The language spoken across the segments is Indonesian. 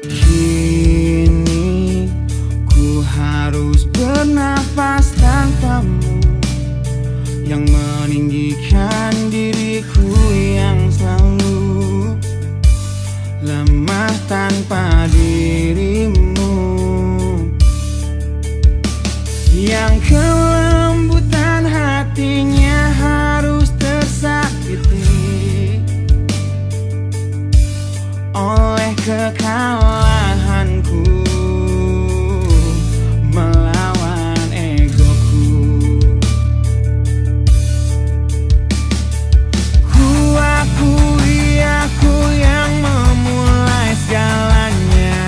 Kini ku harus bernafas tanpamu, yang meninggikan diriku yang selalu lemah tanpa dirimu, yang kelembutan hatinya harus tersakiti oleh kekalahanku melawan egoku. Ku akui aku yang memulai segalanya,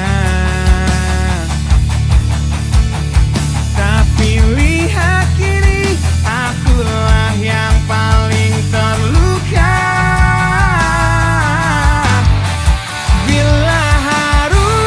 tapi lihat kini akulah yang paling terluka. Bila harus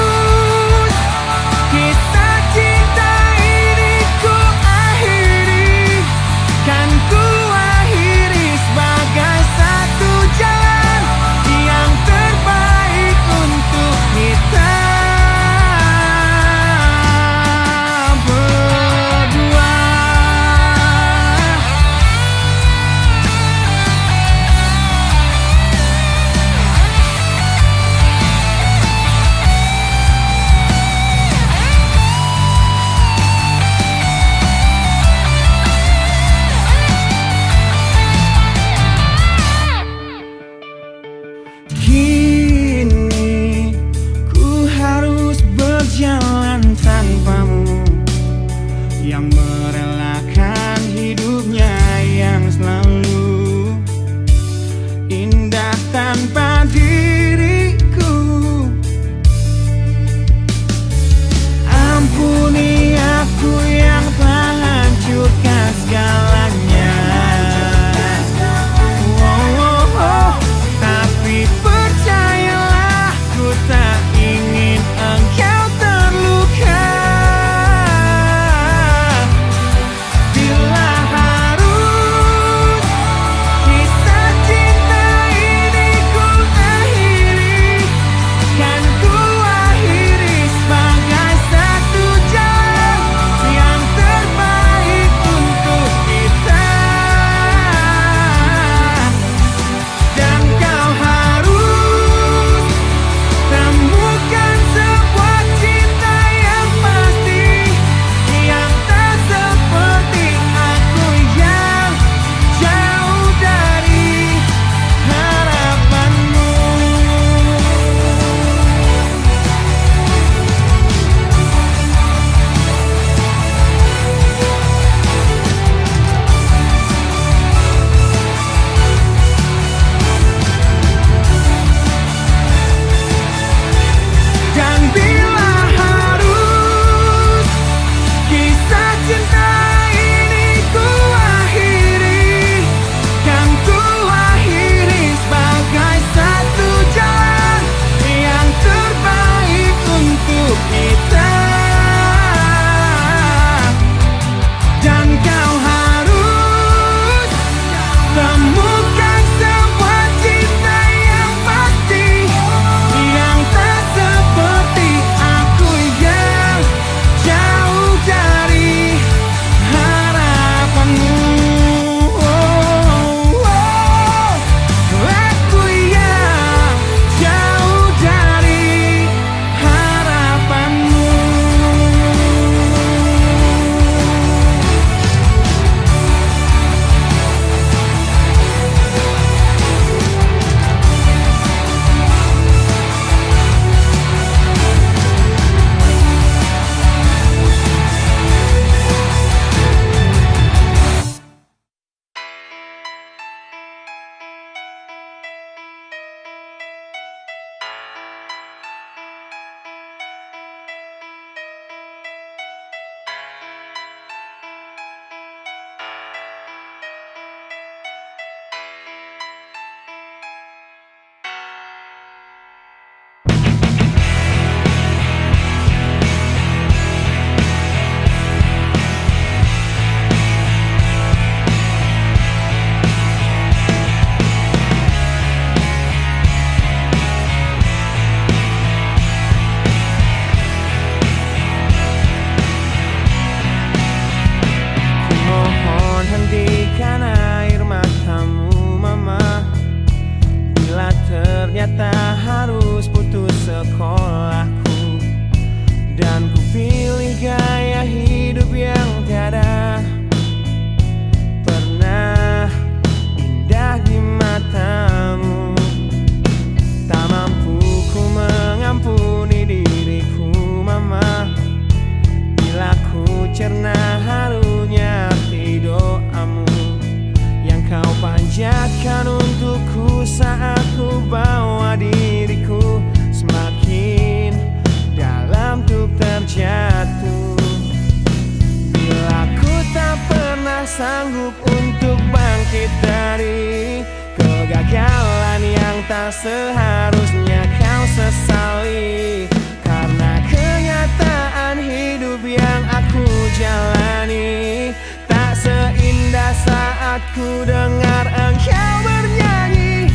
seharusnya kau sesali, karena kenyataan hidup yang aku jalani tak seindah saat ku dengar engkau bernyanyi.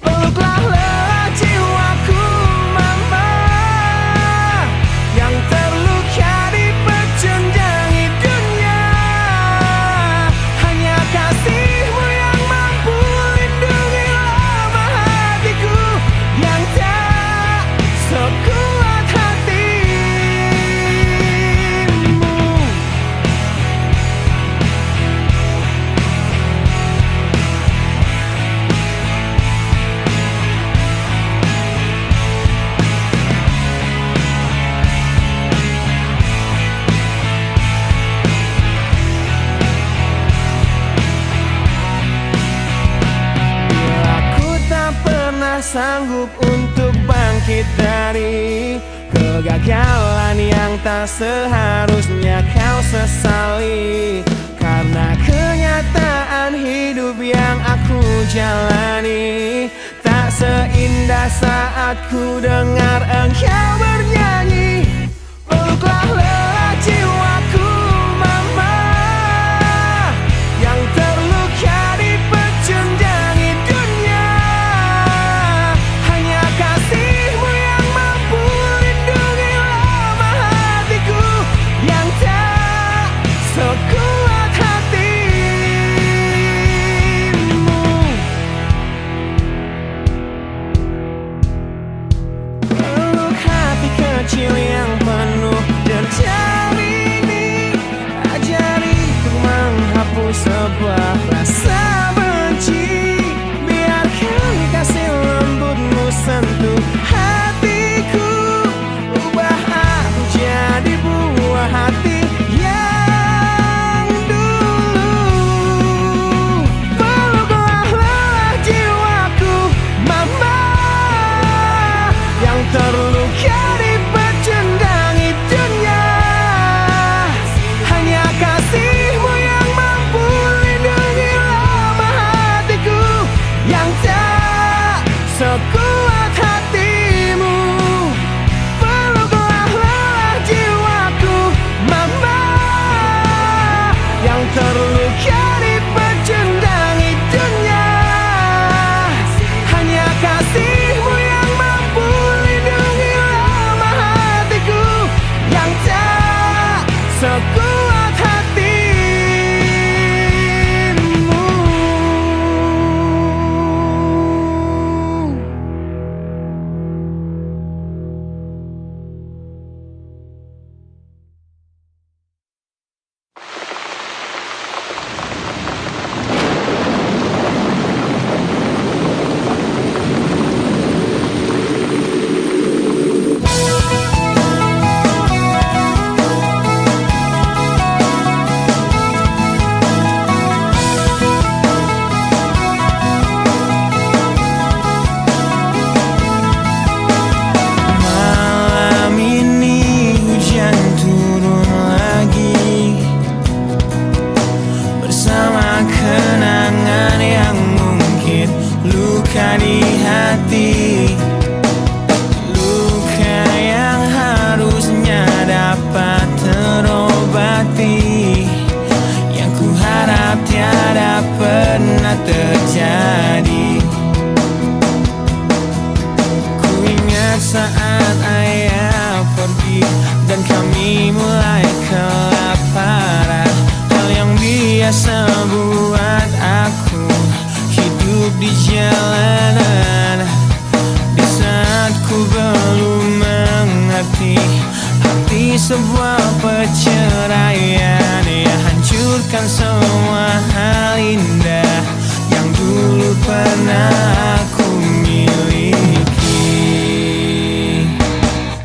Peluklah lelah jiwaku mama, yang terluka di pecundangi dunia. Hanya kasihmu yang mampu lindungi lemah hatiku yang tak sekuat hatimu. Bila ku tak pernah sanggup untuk bangkit dari kegagalan yang tak seharusnya kau sesali, karena kenyataan hidup yang aku jalani tak seindah saat ku dengar engkau bernyanyi. Peluklah lelah jiwaku mama, yang terluka di pecundangi dunia. Hanya kasihmu yang mampu lindungi lemah hatiku yang tak sekuat hatimu. Peluk hati kecil yang penuh derajat ini, ajariku menghapus sebuah rasa benci. Biarkan kasih lembutmu sentuh hatiku, ubah aku jadi buah hati yang dulu. Peluklah lelah jiwaku mama, yang terluka di pecundangi dunia. Hanya kasihmu yang mampu lindungi lemah hatiku yang tak sekuat hatimu. Peluklah lelah jiwaku mama, yang terluka di pecundangi dunia. Hanya kasihmu yang mampu lindungi lemah hatiku yang tak sekuat hatimu. Malam ini hujan turun lagi, bersama kenangan yang mungkin luka di hati. Luka yang harusnya dapat terobati, yang ku harap tiada pernah terjadi. Ku ingat saat ayah pergi dan kami mulai kelaparan, hal yang biasa buat aku hidup di jalanan. Di saat ku belum mengerti arti sebuah perceraian yang hancurkan semua hal indah yang dulu pernah aku miliki.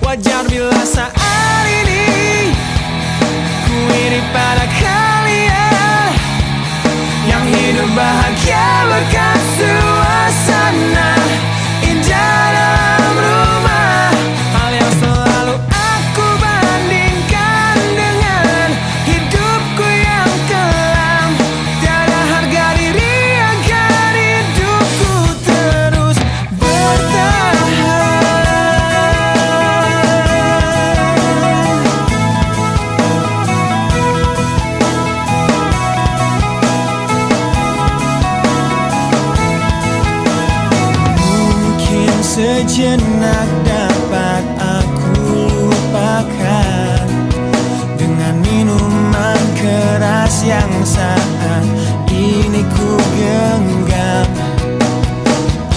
Wajar bila saat ini ku iri pada kalian yang hidup bahagia berkat suasana indah dalam rumah. Hal yang selalu aku bandingkan dengan hidupku yang kelam, tiada harga diri agar hidupku terang. sejenak dapat aku lupakan dengan minuman keras yang saat ini ku genggam,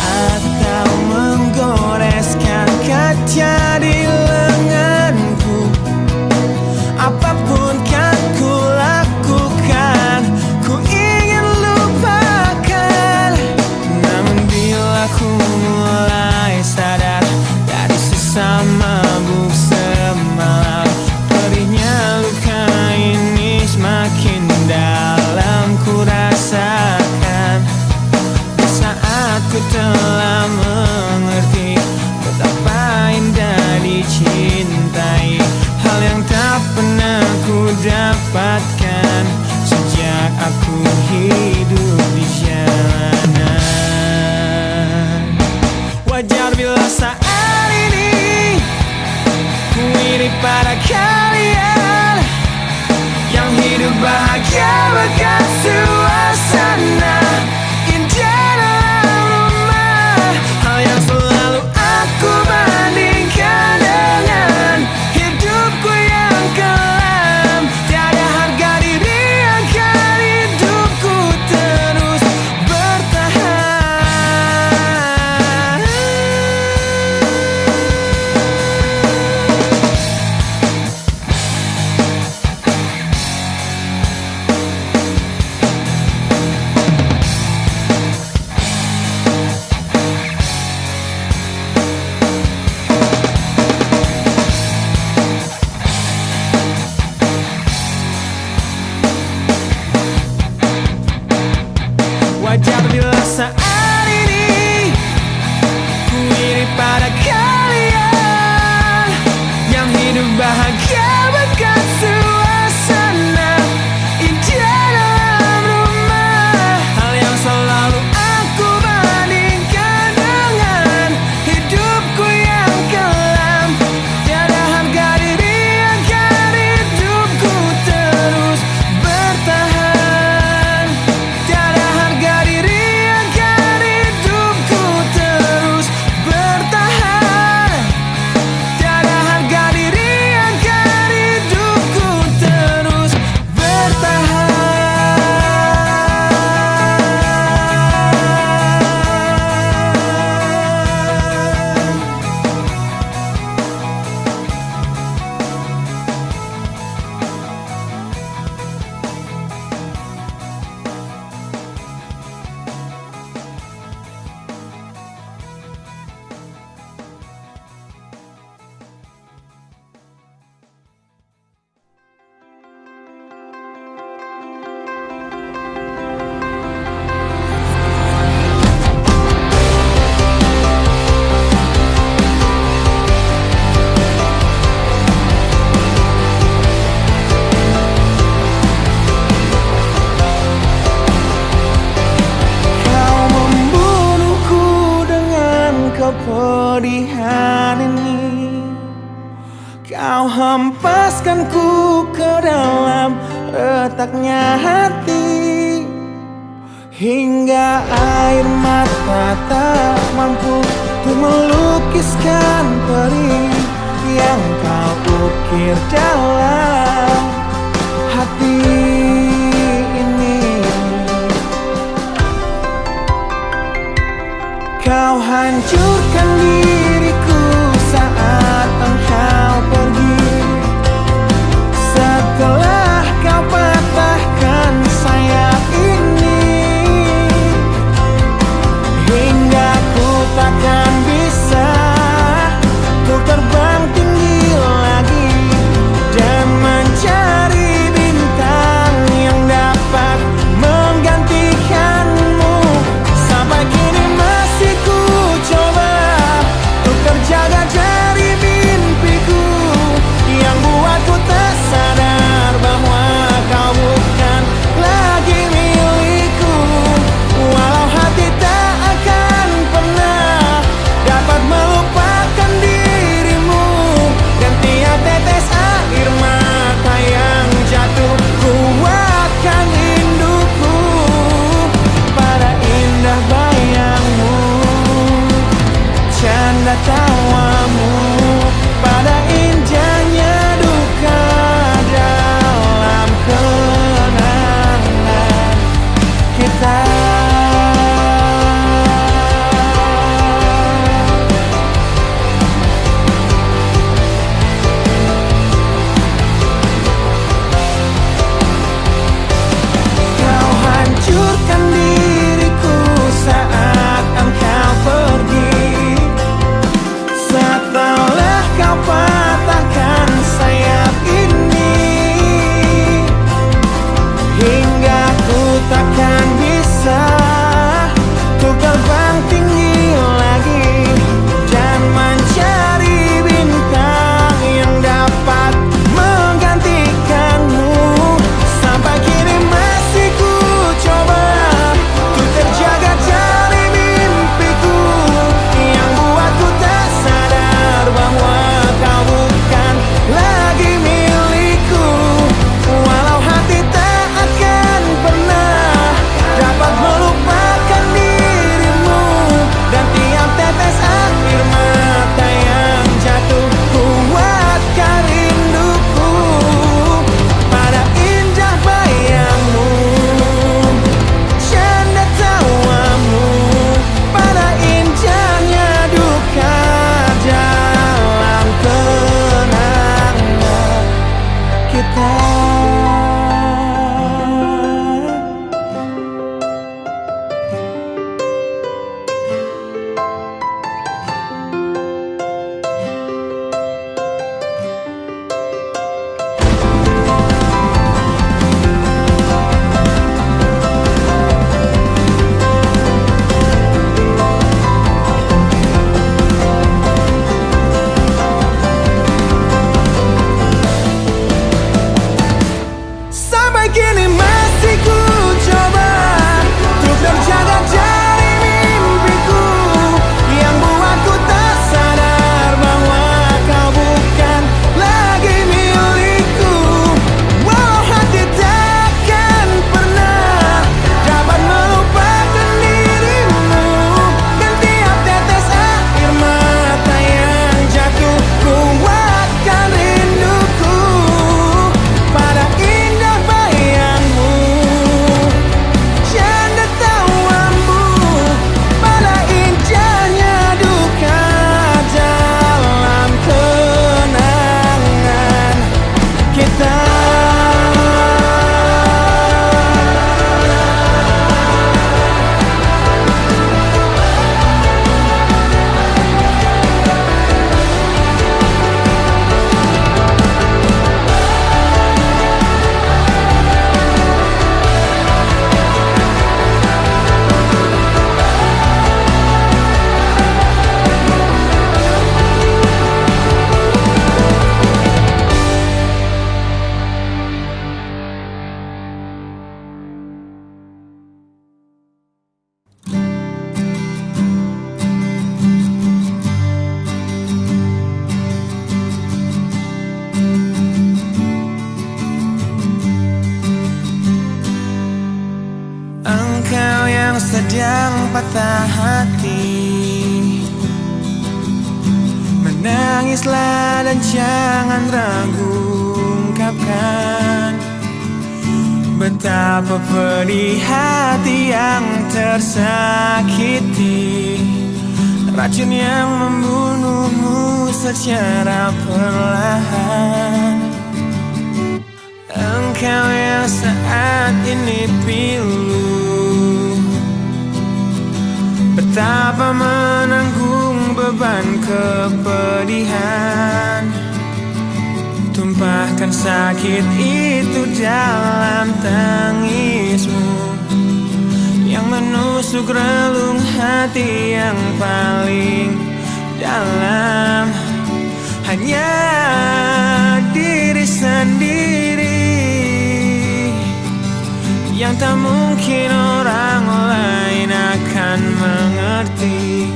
atau menggoreskan kaca di lenganku. Apapun kan ku lakukan, ku ingin lupakan. Namun bila ku mulai sadar dari sisa mabuk semalam, perihnya luka ini semakin dalam ku rasakan. Di saat ku telah mengerti betapa indah dicintai, hal yang tak pernah ku dapatkan sejak aku hidup di jalanan. Wajar bila saat ini ku iri pada kalian yang hidup bahagia bekas suasana indah dalam rumah. Hal yang selalu aku bandingkan dengan hidupku yang kelam. Tiada harga diri akan hidupku terus bertahan. Wajar bila saat ini ku iri pada kalian yang hidup bahagia bekas suasana indah dalam rumah. Hal yang selalu aku bandingkan dengan hidupku yang kelam. Tiada harga diri agar hidupku terus bertahan. Tiada harga diri agar hidupku terus bertahan. Tiada harga diri agar hidupku terus bertahan. Kau membunuhku dengan kepedihan ini. Kau hempaskanku ke dalam retaknya hati, hingga air mata tak mampu untuk melukiskan perih yang kau ukir dalam hati ini. Kau hancurkan diriku saat engkau pergi. Setelah kau patahkan sayap ini, hingga ku takkan bisa untuk terbang tinggi lagi dan mencari bintang yang dapat menggantikanmu. Sampai kini masih ku coba sedang patah hati, menangislah dan jangan ragu ungkapkan betapa pedih hati yang tersakiti, racun yang membunuhmu secara perlahan. Engkau yang saat ini pilu, betapa menanggung beban kepedihan, tumpahkan sakit itu dalam tangismu yang menusuk relung hati yang paling dalam. Hanya diri sendiri yang tak mungkin orang lain akan mengerti.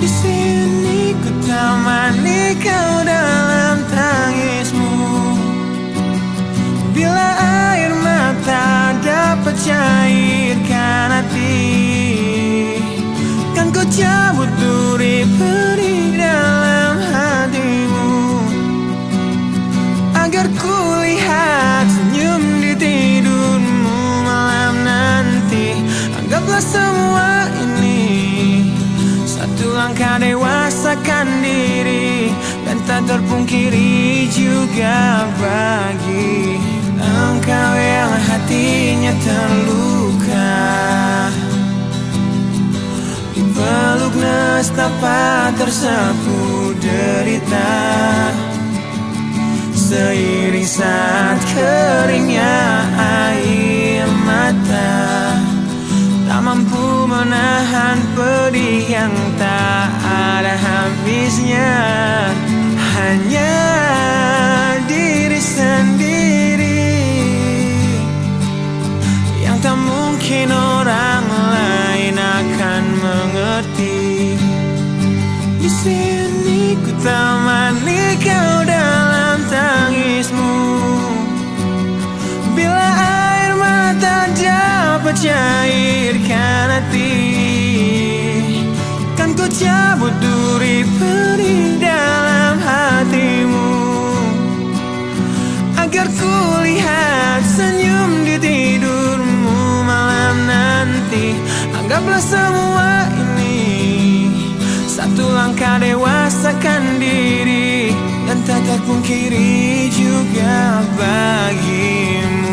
Di sini ku temani kau dalam tangismu, bila air mata dapat cairkan hati, kan ku cabut duri perih dalam hatimu, agar ku lihat senyum di tidurmu malam nanti. Anggaplah semua ini satu langkah dewasakan diri, dan tak terpungkiri juga bagi engkau yang hatinya terluka, dipeluk nestapa tersapu derita, seiring saat keringnya air mata, tak mampu menahan pedih yang tak ada habisnya. Hanya diri sendiri yang tak mungkin orang lain akan mengerti. Di sini ku temani kau dalam tangismu, bila air mata dapat cairkan hati, kan ku cabut duri perih dalam hatimu, agar ku lihat senyum di tidurmu malam nanti. Anggaplah semua ini satu langkah dewasakan diri, dan tak terpungkiri juga bagimu.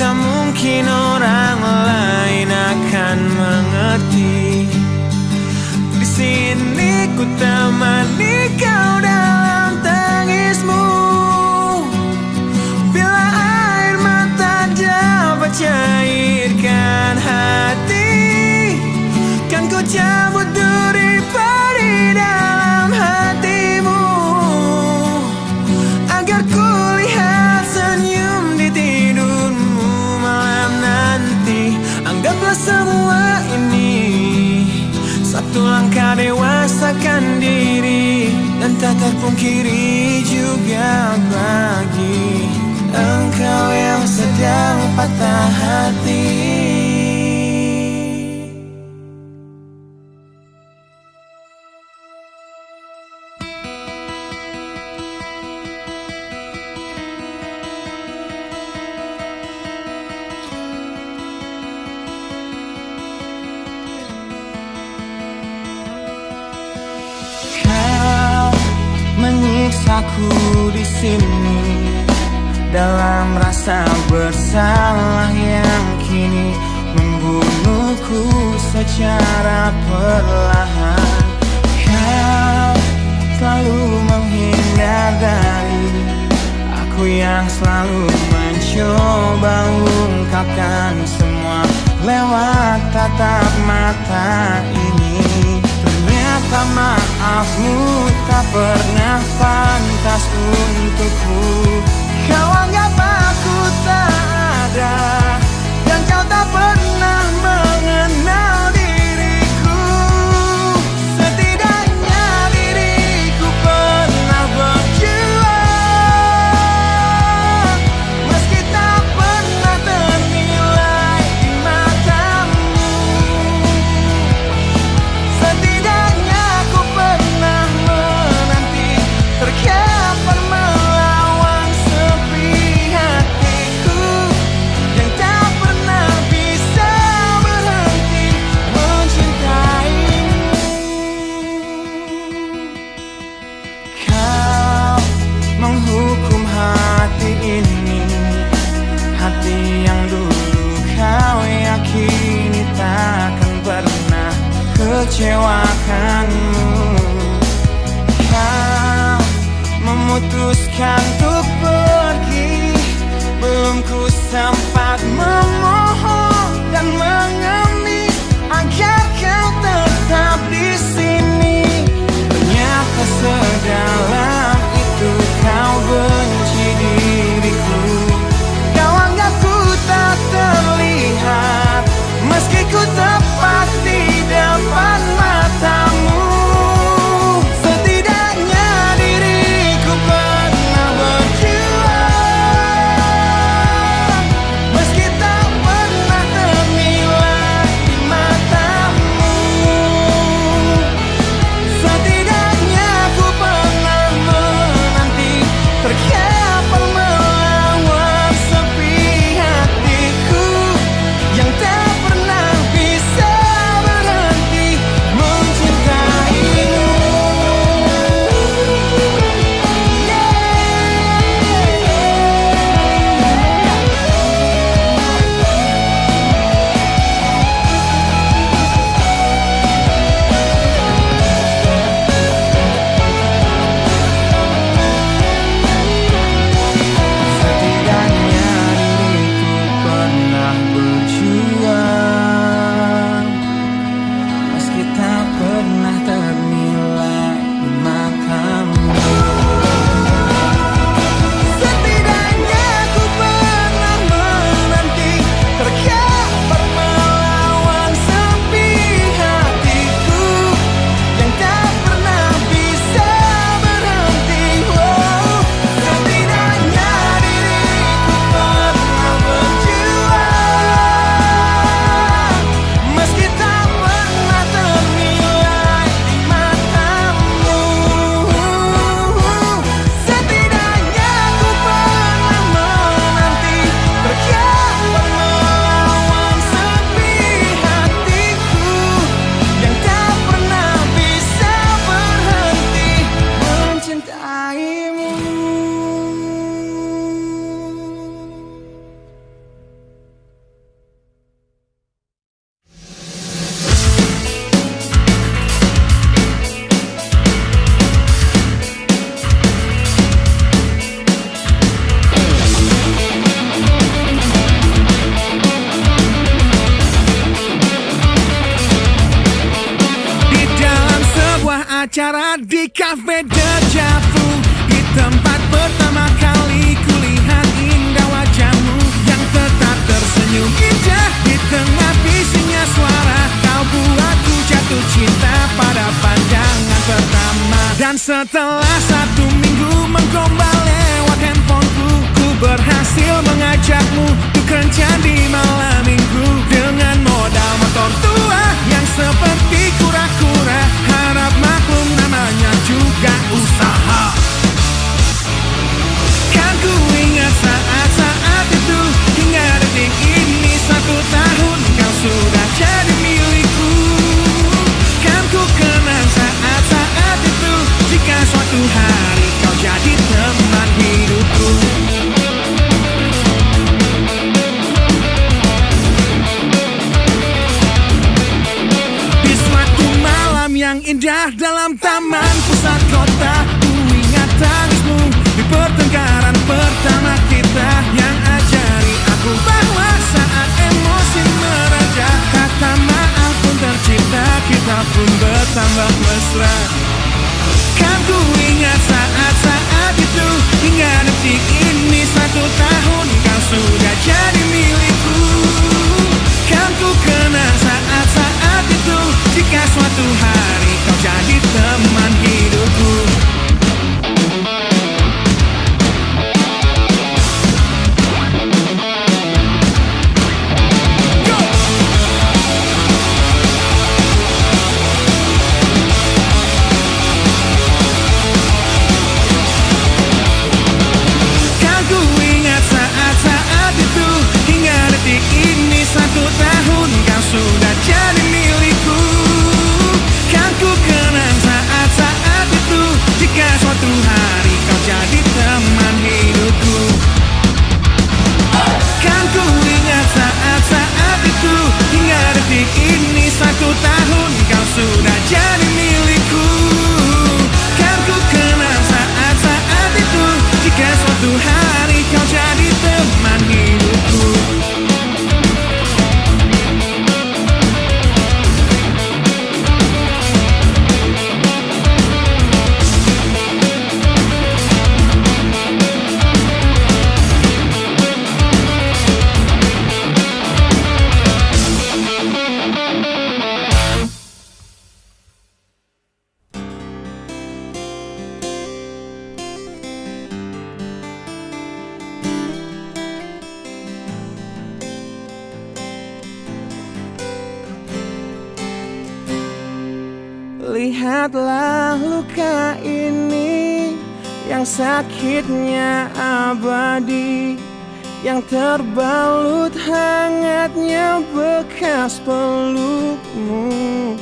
Tak mungkin orang lain akan mengerti. Di sini ku temani kau dalam tangismu, bila air mata dapat cairkan hati, kan ku cabut duri perih dalam hatimu, agar ku lihat senyum di tidurmu. Anggaplah semua ini satu langkah dewasakan diri, dan tak terpungkiri juga bagi engkau yang sedang patah hati. Menyiksaku di sini dalam rasa bersalah yang kini membunuhku secara perlahan. Kau selalu menghindar dari aku yang selalu mencoba ungkapkan maafmu tak pernah pantas untukku. Kau anggap aku tak ada, dan kau tak pernah mengenal diriku. Setidaknya diriku pernah berjuang, meski tak pernah ternilai di matamu. Setidaknya aku pernah menanti, terkapar melawan sepi hatiku yang tak pernah bisa berhenti mencintaimu. Kau menghukum hati ini, hati yang dulu kau yakini takkan pernah kecewakanmu. Kau memutuskan untuk pergi, belum ku sempat memohon dan mengemis agar kau tetap di sini. Ternyata sedalam itu kau benci diriku. Kau anggap ku tak terlihat, meski ku tepat di depan matamu. Setidaknya diriku pernah berjuang, meski tak pernah ternilai di matamu. Setidaknya ku pernah menanti, terkapar melawan sepi hatiku yang tak pernah bisa berhenti mencintaimu. Setidaknya diriku pernah berjuang, meski tak pernah ternilai di matamu. Setidaknya ku pernah menanti, terkapar melawan sepi hatiku yang tak pernah bisa berhenti. Setidaknya diriku pernah berjuang, meski tak pernah ternilai di matamu. Setidaknya ku pernah menanti, terkapar melawan sepi hatiku yang tak pernah bisa berhenti mencintaimu. Di dalam sebuah acara di Cafe Deja Vu, di tempat pertama kali kulihat indah wajahmu yang tetap tersenyum indah di tengah bisingnya suara. Kau buatku jatuh cinta pada pandangan pertama. Dan setelah 1 minggu menggombal lewat handphoneku, ku berhasil mengajakmu untuk kencan di malam minggu dengan modal motor tua yang seperti kura-kura. Harap maklum, namanya juga usaha. Kan ku ingat saat-saat itu, hingga detik ini 1 tahun kau sudah jadi milikku. Kan ku kenang saat-saat itu, jika suatu hari kau jadi teman hidupku. Di suatu malam yang indah dalam taman pusat kota, ku ingat tangismu di pertengkaran pertama kita yang ajari aku bahwa saat emosi mereda, kata maaf pun tercipta. Kita rasa pun bertambah mesra. Kan ku ingat saat-saat itu, hingga detik ini 1 tahun kau sudah jadi milikku. Kan ku kenang saat-saat itu, jika suatu hari kau jadi teman hidupku. Ini 1 tahun kau sudah jadi milikku. Kan ku kenang saat-saat itu, jika suatu hari kau jadi teman hidupku. Kan ku ingat saat-saat itu, hingga detik ini 1 tahun kau sudah jadi milikku. Kan ku kenang saat-saat itu, jika suatu hari kau jadi teman hidupku. Lihatlah luka ini, yang sakitnya abadi, yang terbalut hangatnya bekas pelukmu.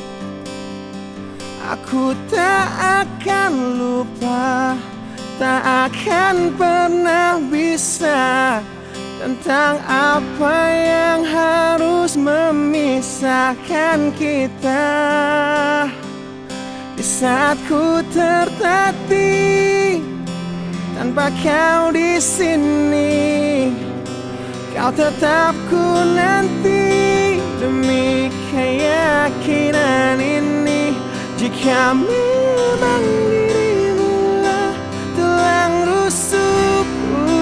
Aku tak akan lupa, tak akan pernah bisa, tentang apa yang harus memisahkan kita. Di saat ku tertatih tanpa kau di sini, kau tetap ku nanti demi keyakinan ini. Jika memang dirimu lah tulang rusukku,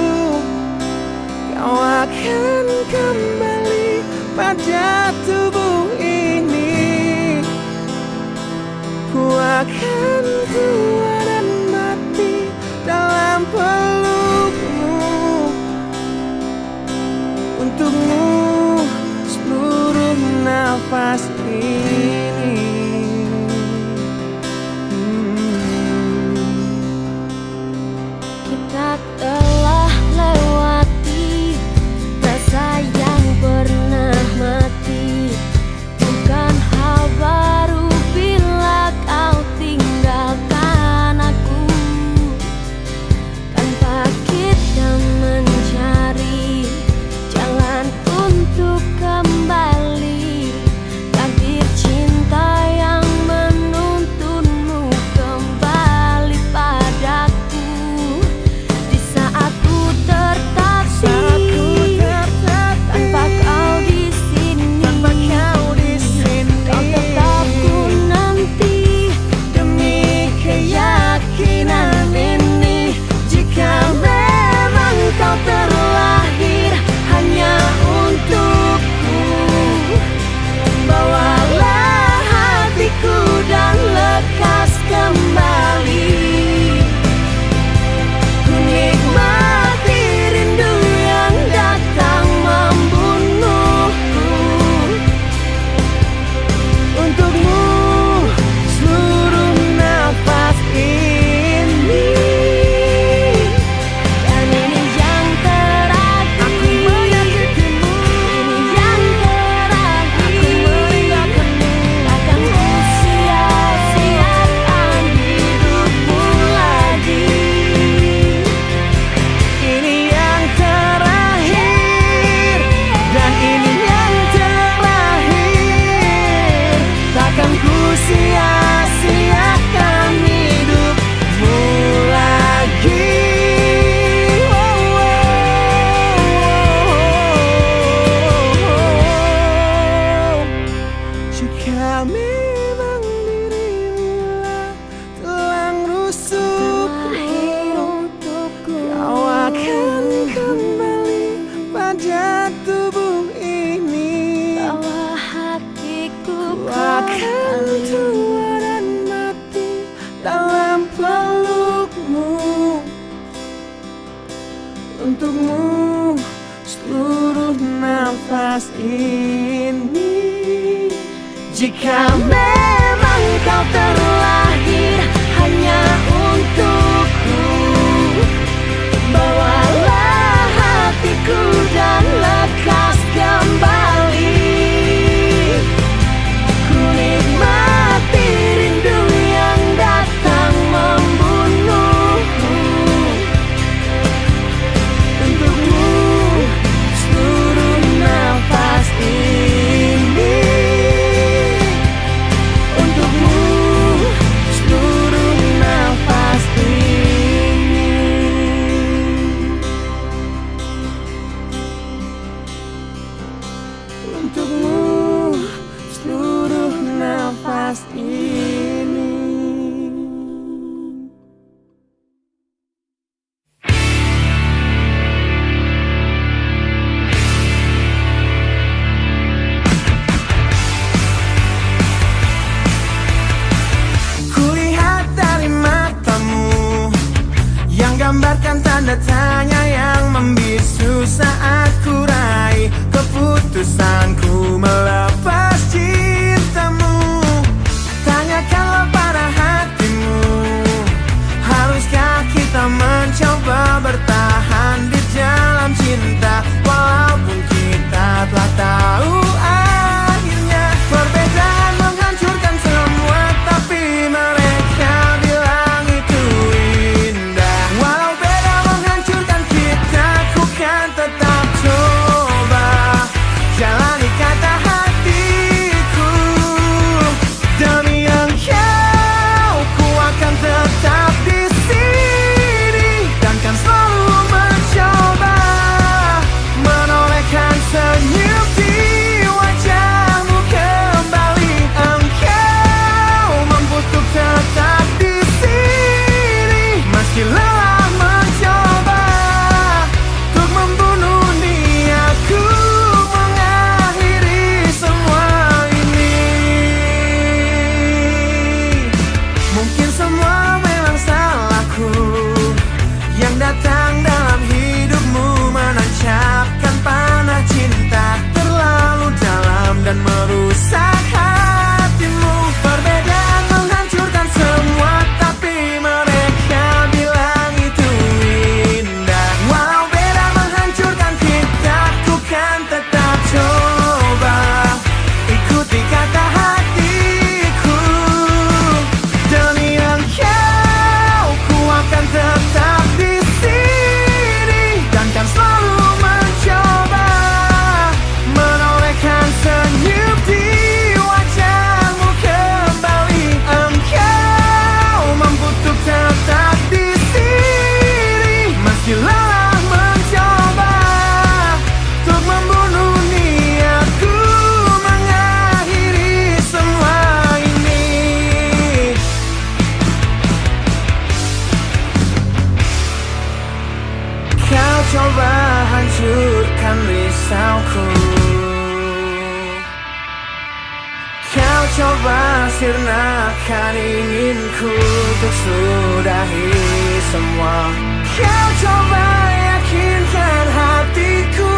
kau akan kembali pada tubuh ini. Ku akan tua dan mati dalam pelukmu. Untukmu seluruh nafas ini. Kita telah lewati rasa yang pernah mati. Bukan hal baru bila kau tinggalkan. Untukmu seluruh nafas ini. Jika memang kau terlahir hanya untukku, bawalah hatiku dan lekas kembali. Ku nikmati rindu yang datang membunuhku. Untukmu seluruh nafas ini. Untukmu seluruh nafas ini. Untukmu seluruh nafas ini. Kulihat dari matamu yang gambarkan tanda tanya yang membisu saat ku raih keputusanku melepas cintamu. Tanyakanlah pada hatimu, haruskah kita mencoba bertahan di dalam cinta walaupun kita telah tahu akhirnya. Perbedaan menghancurkan semua, tapi mereka bilang itu indah. Walau beda menghancurkan kita, ku kan tetap coba jalani kata hatiku. Demi engkau, ku akan tetap di sini dan kan selalu mencoba menolehkan senyum di wajahmu kembali. Engkau mampu untuk tetap di sini meski lelah mencoba untuk membunuh niatku mengakhiri semua ini. Mungkin semua memang salahku yang datang dalam hidupmu menancapkan panah cinta terlalu dalam dan merusak hatimu. Perbedaan menghancurkan semua, tapi mereka bilang itu indah. Walau beda menghancurkan kita, ku kan tetap coba ikuti kata hatiku. Demi engkau, ku akan tetap di sini dan kan selalu mencoba menolehkan senyum di wajahmu kembali. Engkau mampu untuk tetap di sini meski lelah mencoba untuk membunuh niatku mengakhiri semua ini. Kau coba hancurkan risauku, kau coba sirnakan inginku untuk sudahi semua. Kau coba yakinkan hatiku,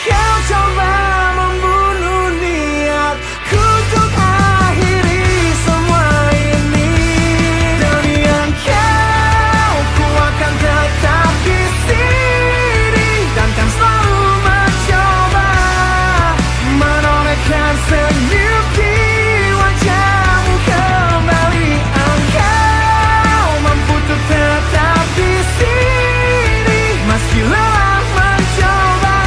kau coba membunuh niatku untuk akhiri semua ini. Demi engkau, ku akan tetap di sini dan kan selalu mencoba menolehkan senyum di wajahmu kembali. Engkau mampu untuk tetap di sini meski lelah mencoba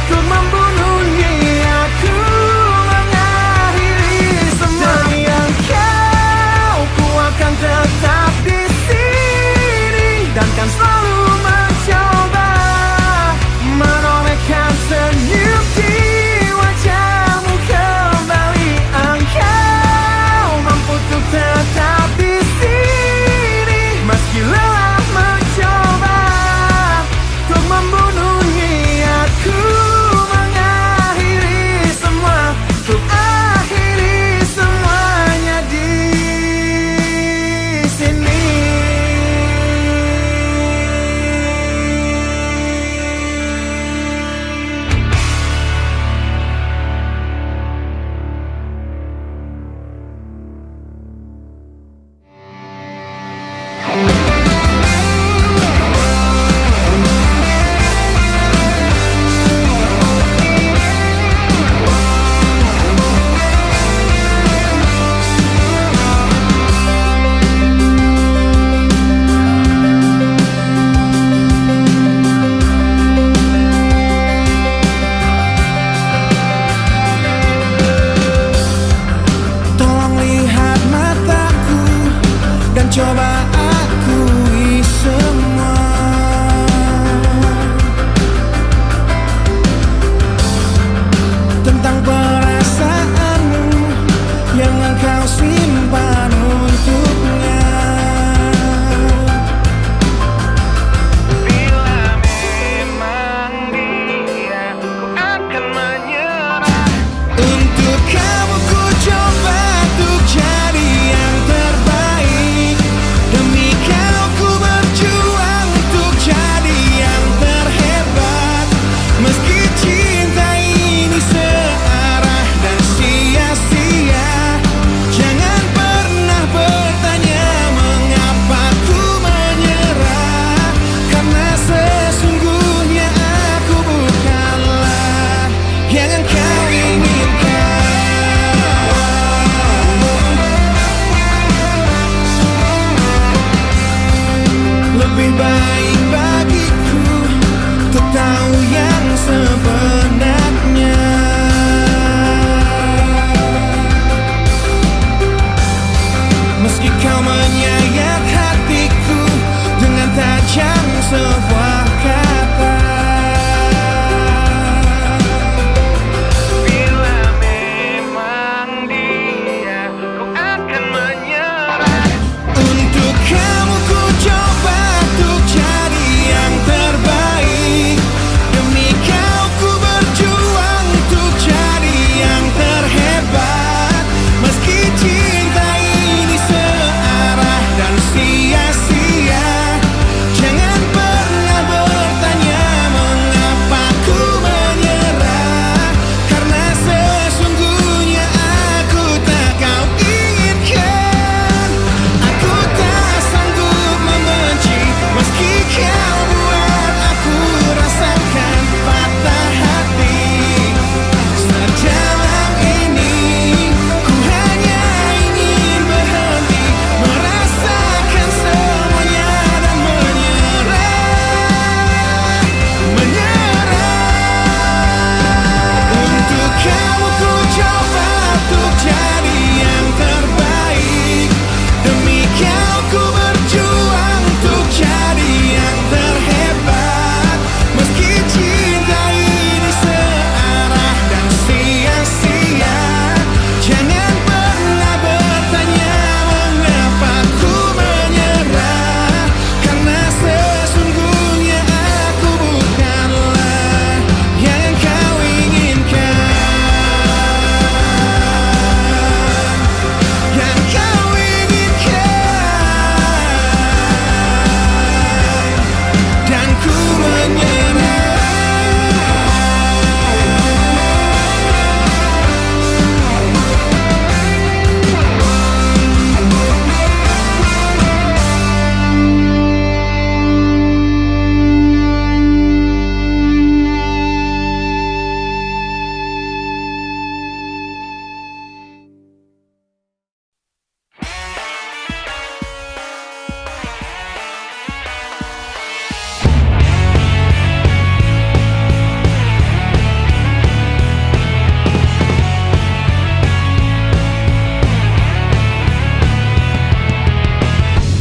untuk membunuh coba akui semua. Tentang perasaanmu yang engkau simpan untuknya. Bila memang dia, ku akan menyerah. Untuk kamu ku coba untuk jadi yang terbaik. Demi kau ku berjuang untuk jadi yang terhebat. Meski cinta ini searah dan sia-sia, jangan pernah bertanya mengapa ku menyerah. Karena sesungguhnya aku bukanlah yang engkau inginkan. Lebih baik bagiku untuk tahu yang sebenarnya. Meski kau menyayat hatiku dengan tajam sebuah kata. Bila memang dia, ku akan menyerah. Untuk kamu ku coba untuk jadi yang terbaik. Demi kau ku berjuang untuk jadi yang terhebat. Meski cinta ini searah dan sia-sia, jangan pernah bertanya mengapa ku menyerah. Karena sesungguhnya aku tak kau inginkan. Aku tak sanggup membenci, meski kau buat aku rasakan patah hati. Sedalam ini ku hanya ingin berhenti merasakan semuanya dan menyerah. Untuk kamu ku coba untuk jadi yang terbaik. Demi kau ku berjuang untuk jadi yang terhebat. Meski cinta ini searah dan sia-sia, jangan pernah bertanya mengapa ku menyerah. Karena sesungguhnya aku bukanlah yang engkau inginkan. Yang kau inginkan. Dan ku menyerah.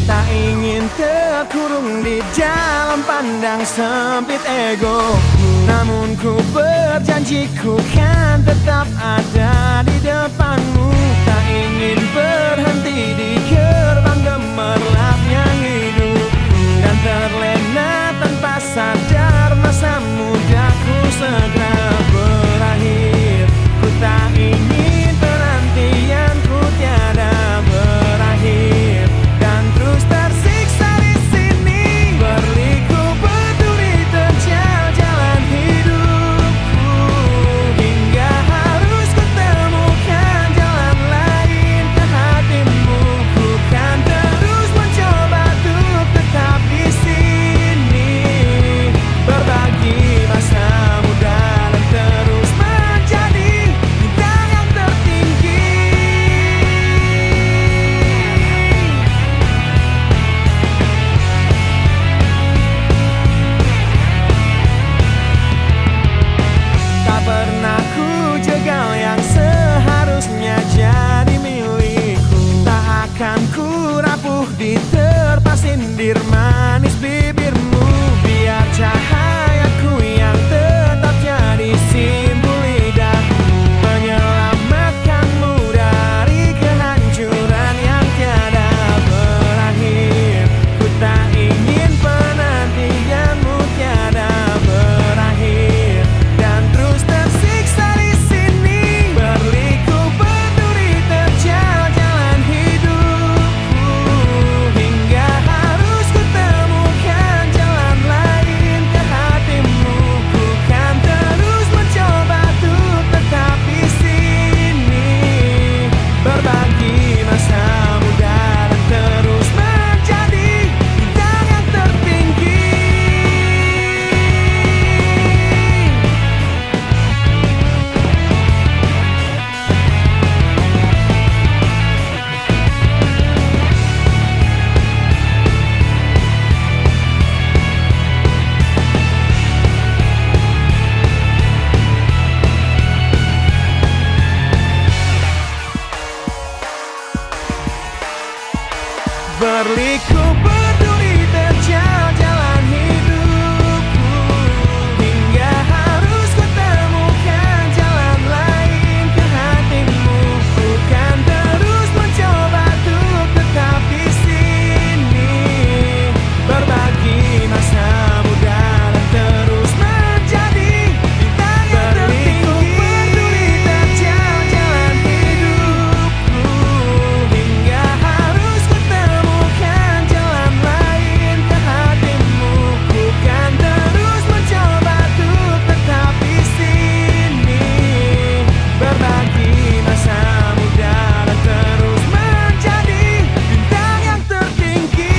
Tak ingin terkurung di dalam pandang sempit ego. Namun ku berjanji ku kan tetap ada di depanmu. Tak ingin berhenti di gerbang gemerlapnya hidup, dan terlena tanpa sadar masa mudaku segera berakhir. Ku tak ingin penantianku tiada berakhir dan terus tersiksa di sini, berliku berduri terjal jalan hidupku hingga harus kutemukan Berliku berduri terjal jalan hidupku, hingga harus kutemukan jalan lain ke hatimu. Bukan terus mencoba untuk tetap di sini, berbagi masa muda dan terus menjadi bintang yang tertinggi. Berduri terjal jalan hidupku, hingga harus kutemukan jalan lain ke hatimu. Bukan terus mencoba untuk tetap di sini, berbagi masa muda dan terus menjadi bintang yang tertinggi.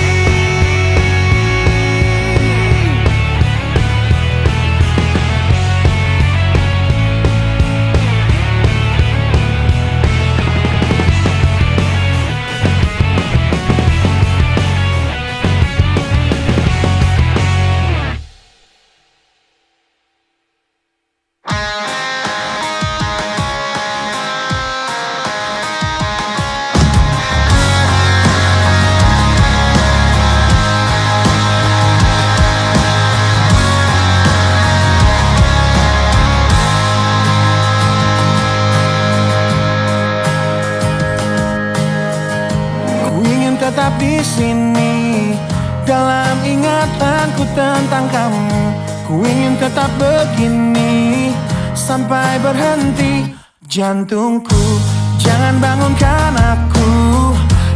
Ku ingin tetap di sini dalam ingatanku tentang kamu. Ku ingin tetap begini sampai berhenti jantungku. Jangan bangunkan aku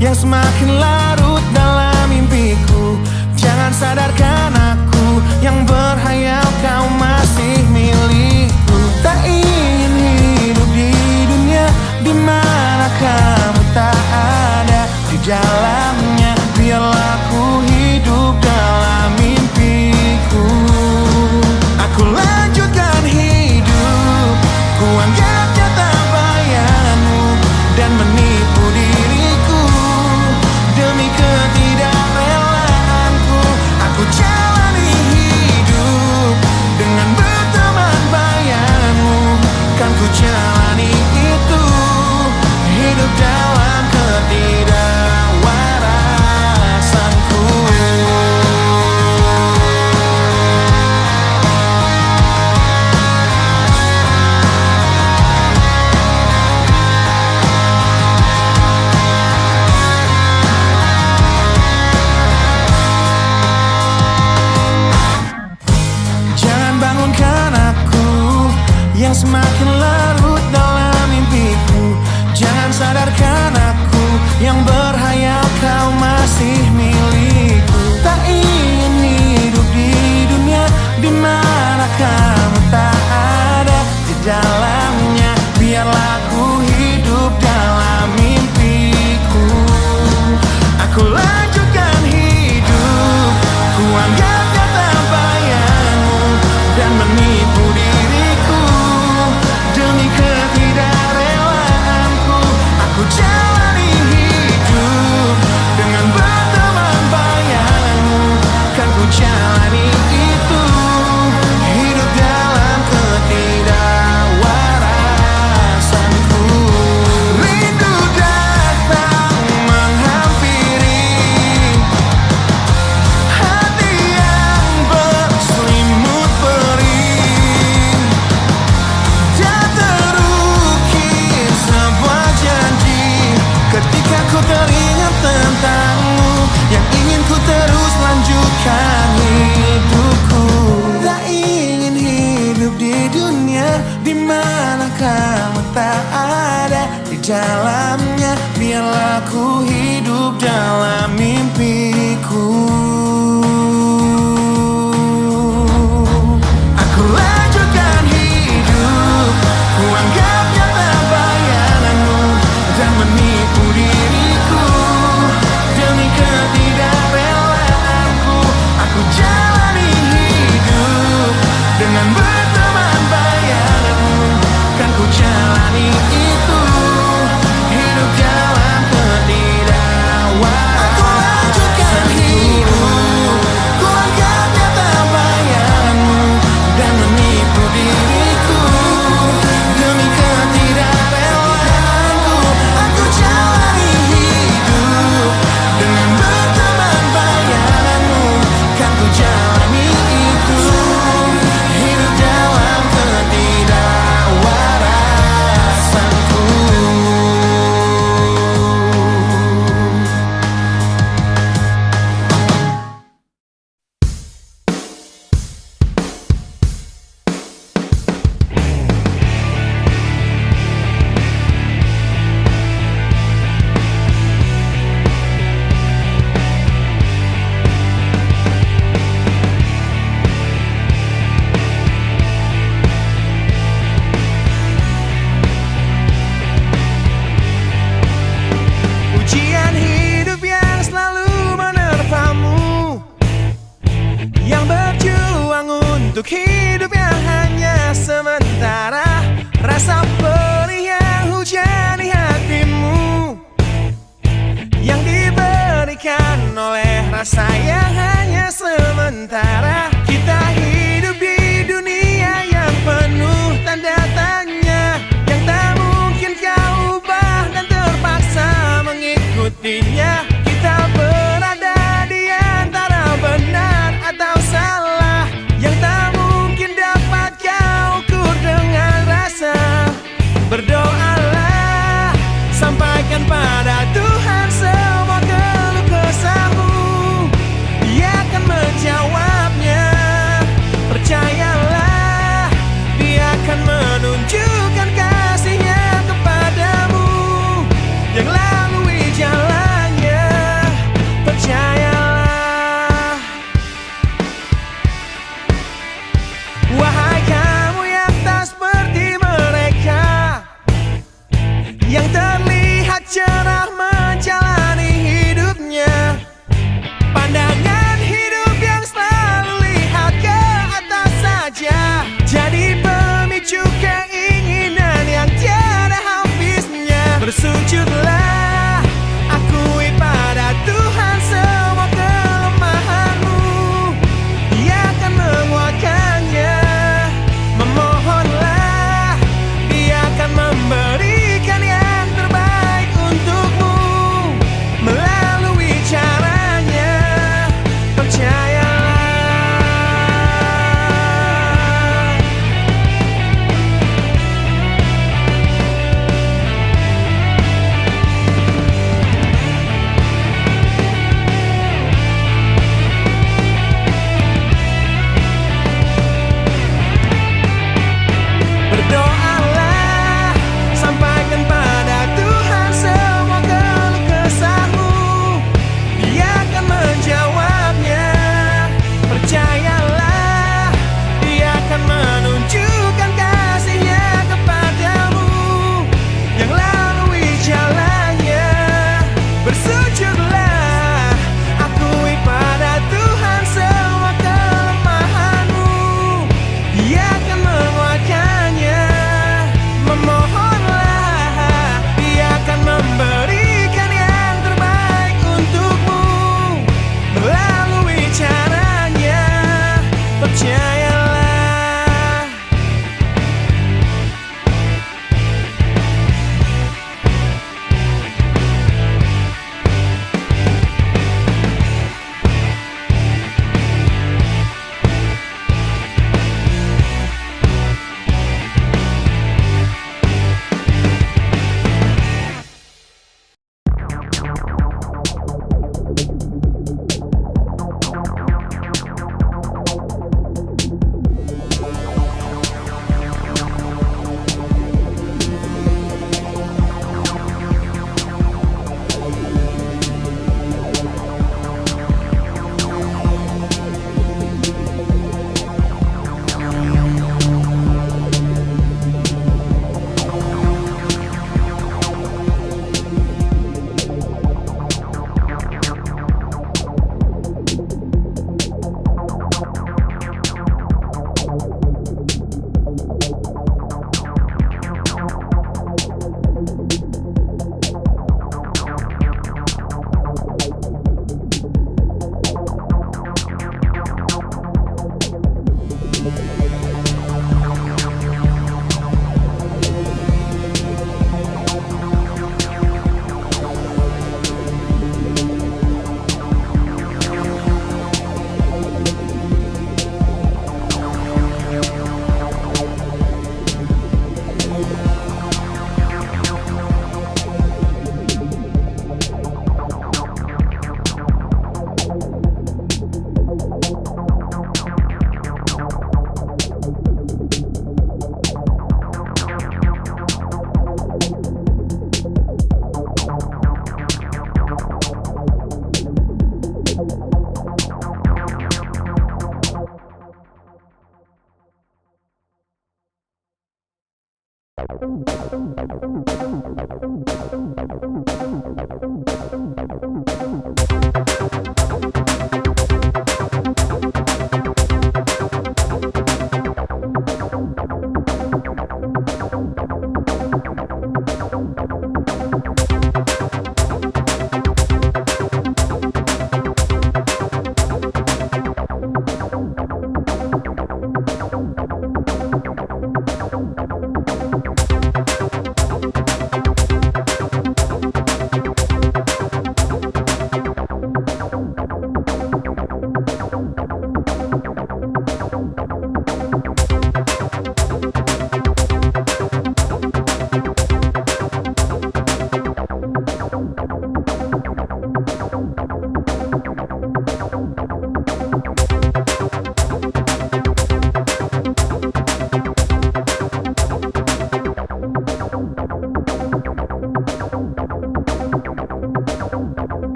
yang semakin larut dalam mimpiku. Jangan sadarkan aku yang berhayal kau masih milikku. Tak ingin hidup di dunia di mana kamu tak ada di dalamnya. Biarlah ku hidup dalam mimpiku. Aku lanjutkan hidup, ku anggap nyata bayanganmu dan menipu diriku demi ketidakrelaanku. Aku jalani hidup dengan berteman bayanganmu. Kan ku jalani itu, hidup dalam ketidakwarasanku. Jangan bangunkan aku yang semakin larut dalam mimpiku. Jangan sadarkan aku yang berhayal kau masih milikku. Tak ingin hidup di dunia di mana kamu tak ada di dalamnya. Biarlah ku hidup dalam mimpiku. Aku lanjutkan hidup, ku anggap nyata bayanganmu dan menipu diriku demi ketidakrelaanku. Aku jalani hidup dengan berteman bayanganmu. Kan ku jalani itu, hidup dalam ketidakwarasanku. Rindu datang menghampiri hati yang berselimut perih, dan terukir sebuah janji ketika ku teringat tentangmu yang ingin ku terus lanjutkan hidupku. Tak ingin hidup di dunia di mana kamu tak ada di dalamnya. Biarlah ku hidup dalam mimpiku. Aku lanjutkan hidup, ku anggap nyata bayanganmu dan menipu diriku demi ketidakrelaanku. Aku jalani hidup dengan berteman bayanganmu. Kan ku jalani itu, hidup dalam ketidakwarasanku. untuk hidup yang hanya sementara. Rasa perih yang hujani hatimu, yang diberikan oleh rasa yang hanya sementara. Kita hidup di dunia yang penuh tanda tanya, yang tak mungkin kau ubah dan terpaksa mengikutinya. Kita berada di antara benar atau salah, yang tak mungkin dapat kau ukur dengan rasa. Berdoalah, sampaikan pada Tuhan semua keluh kesahmu, Dia akan menjawabnya. Percayalah, Dia akan menunjukkan kasih-Nya kepadamu, yang lalui jalannya. Percayalah. Wahai kamu yang tak seperti mereka, yang terlihat cerah menjalani hidupnya, pandangan hidup yang selalu lihat ke atas saja, jadi pemicu keinginan yang tiada habisnya. Bersujudlah, akui pada Tuhan semua kelemahanmu, Dia akan menguatkannya. Memohonlah, Dia akan memberikan yang terbaik untukmu melalui caranya. Percayalah. Berdoalah, sampaikan pada Tuhan semua keluh kesahmu, Dia akan menjawabnya. Percayalah, Dia akan menunjukkan kasih-Nya kepadamu, yang lalui jalannya. Bersujudlah, akui pada Tuhan semua kelemahanmu, Dia akan menguatkannya. Memohonlah, Dia akan memberikan yang terbaik untukmu melalui caranya. Percayalah.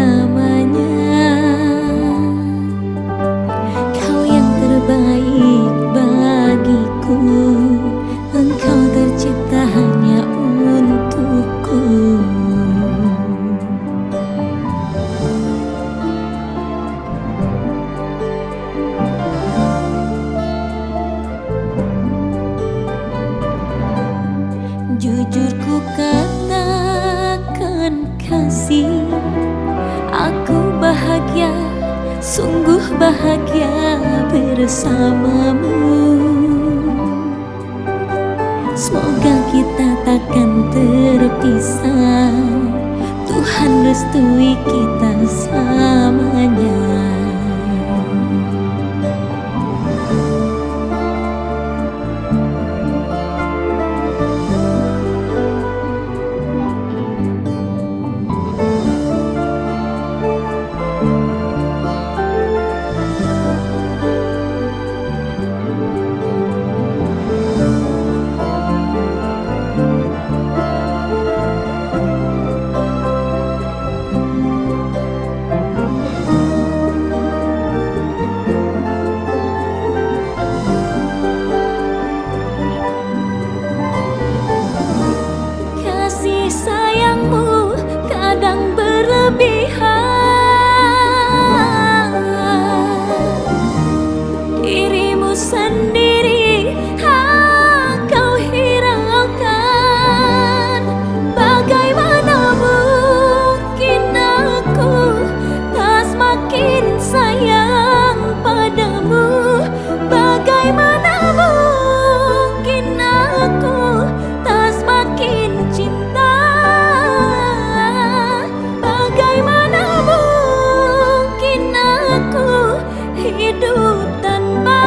selamanya. Kau yang terbaik bagiku, engkau tercipta hanya untukku. Jujur ku katakan kasih, aku bahagia, sungguh bahagia bersamamu. Semoga kita takkan terpisah, Tuhan restui kita selamanya. Sayangmu kadang berlebihan, dirimu sendiri kau hiraukan. Bagaimana mungkin aku tak semakin sayang padamu? Bagaimana mungkin aku tak semakin cinta? Hidup tanpa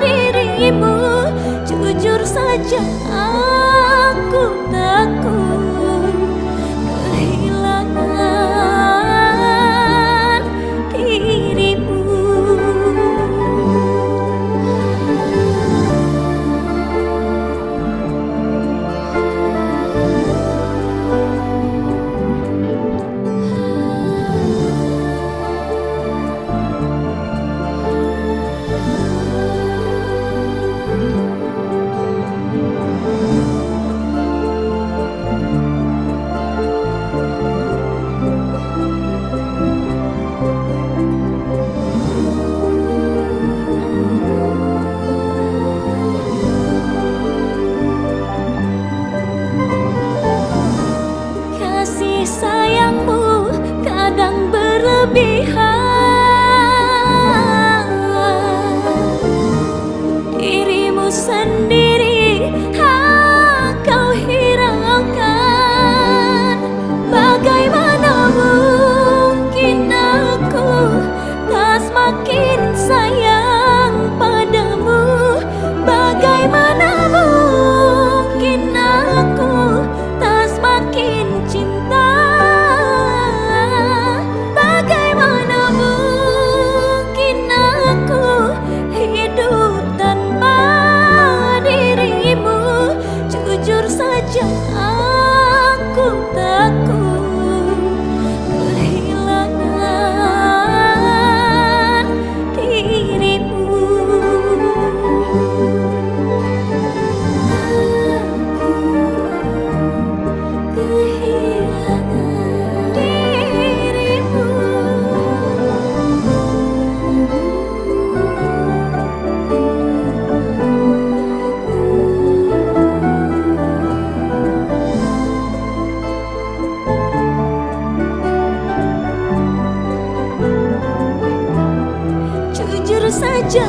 dirimu, jujur saja aku takut kehilangan dirimu. Sayangmu kadang berlebihan, dirimu sendiri kau hiraukan. Bagaimana mungkin aku tak semakin sayang padamu? Bagaimana mungkin aku tak semakin cinta? Aku takut kehilangan dirimu. Aku kehilangan dirimu. Jujur saja